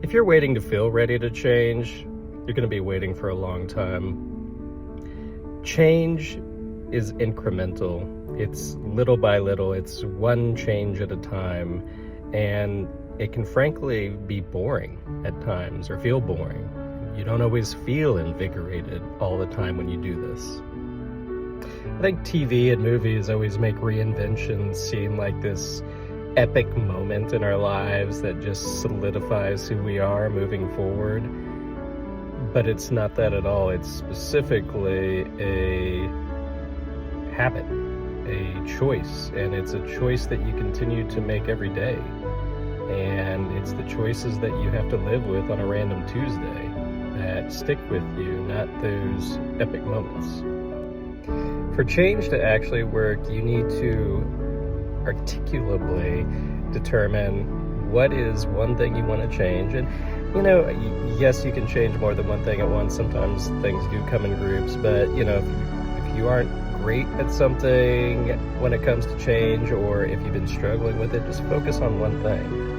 If you're waiting to feel ready to change, you're going to be waiting for a long time. Change is incremental. It's little by little. It's one change at a time. And it can frankly be boring at times or feel boring. You don't always feel invigorated all the time when you do this. I think TV and movies always make reinventions seem like this epic moment in our lives that just solidifies who we are moving forward. But it's not that at all. It's specifically a habit, a choice, and it's a choice that you continue to make every day. And it's the choices that you have to live with on a random Tuesday that stick with you, not those epic moments. For change to actually work, you need to articulately determine what is one thing you want to change. And yes, you can change more than one thing at once. Sometimes things do come in groups, but if you aren't great at something when it comes to change, or if you've been struggling with it, just focus on one thing.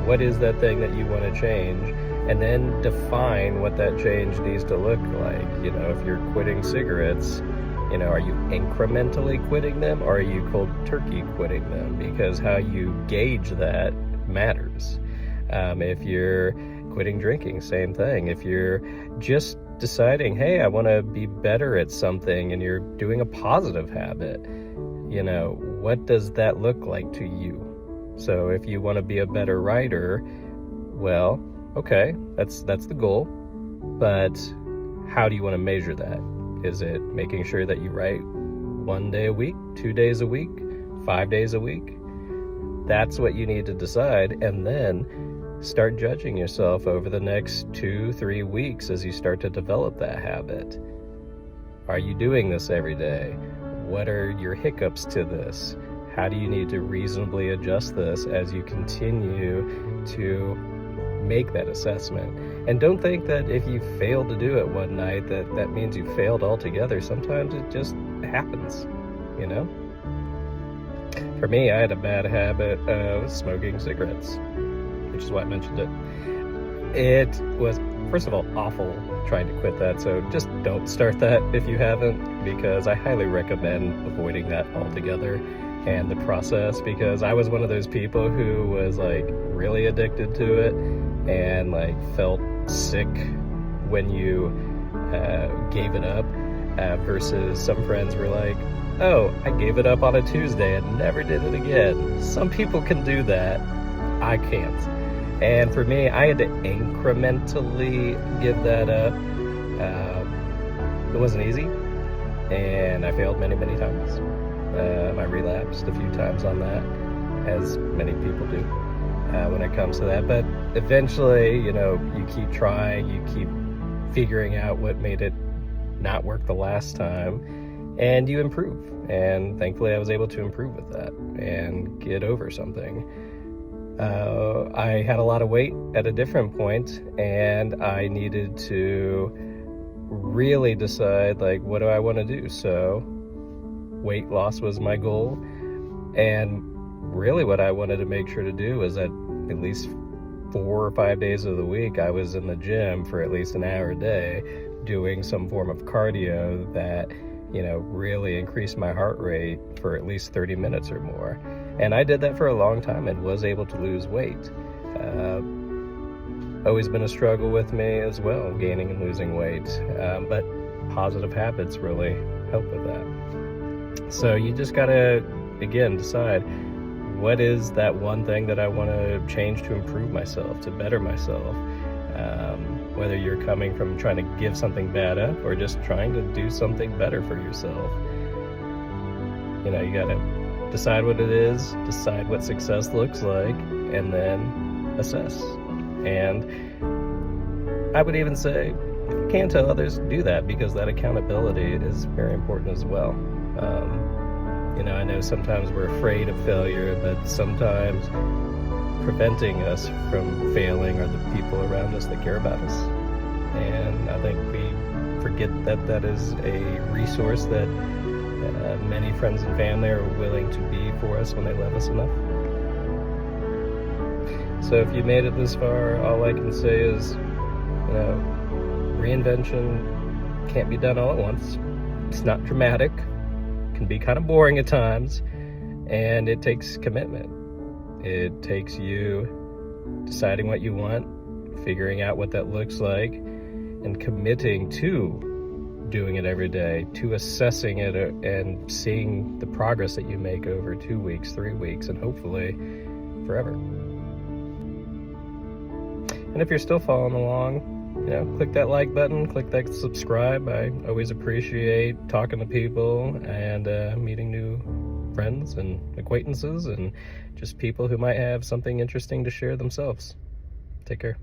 What is that thing that you want to change? And then define what that change needs to look like. If you're quitting cigarettes, are you incrementally quitting them, or are you cold turkey quitting them? Because how you gauge that matters. If you're quitting drinking, same thing. If you're just deciding, hey, I want to be better at something, and you're doing a positive habit, what does that look like to you? So if you want to be a better writer, well, okay, that's the goal. But how do you want to measure that? Is it making sure that you write 1 day a week, 2 days a week, 5 days a week? That's what you need to decide, and then start judging yourself over the next 2-3 weeks as you start to develop that habit. Are you doing this every day? What are your hiccups to this? How do you need to reasonably adjust this as you continue to make that assessment? And don't think that if you fail to do it one night that means you failed altogether. Sometimes it just happens, For me, I had a bad habit of smoking cigarettes, which is why I mentioned it. It was, first of all, awful trying to quit that, so just don't start that if you haven't, because I highly recommend avoiding that altogether and the process, because I was one of those people who was really addicted to it and felt sick when you gave it up, versus some friends were like, oh, I gave it up on a Tuesday and never did it again. Some people can do that. I can't. And for me, I had to incrementally give that up. It wasn't easy, and I failed many, many times. I relapsed a few times on that, as many people do when it comes to that. But eventually, you keep trying, you keep figuring out what made it not work the last time, and you improve. And thankfully, I was able to improve with that and get over something. I had a lot of weight at a different point, and I needed to really decide, what do I want to do? So weight loss was my goal, and really what I wanted to make sure to do was that at least 4 or 5 days of the week I was in the gym for at least an hour a day doing some form of cardio that really increased my heart rate for at least 30 minutes or more. And I did that for a long time and was able to lose weight. Always been a struggle with me as well, gaining and losing weight, but positive habits really help with that. So you just gotta, again, decide, what is that one thing that I want to change to improve myself, to better myself? Whether you're coming from trying to give something bad up or just trying to do something better for yourself. You gotta decide what it is, decide what success looks like, and then assess. And I would even say, if you can tell others, do that, because that accountability is very important as well. I know sometimes we're afraid of failure, but sometimes preventing us from failing are the people around us that care about us. And I think we forget that that is a resource that many friends and family are willing to be for us when they love us enough. So if you made it this far, all I can say is, you know, reinvention can't be done all at once. It's not dramatic, can be kind of boring at times, and it takes commitment. It takes you deciding what you want, figuring out what that looks like, and committing to doing it every day, to assessing it and seeing the progress that you make over 2 weeks, 3 weeks, and hopefully forever. And if you're still following along, you know, click that like button, click that subscribe. I always appreciate talking to people and meeting new friends and acquaintances and just people who might have something interesting to share themselves. Take care.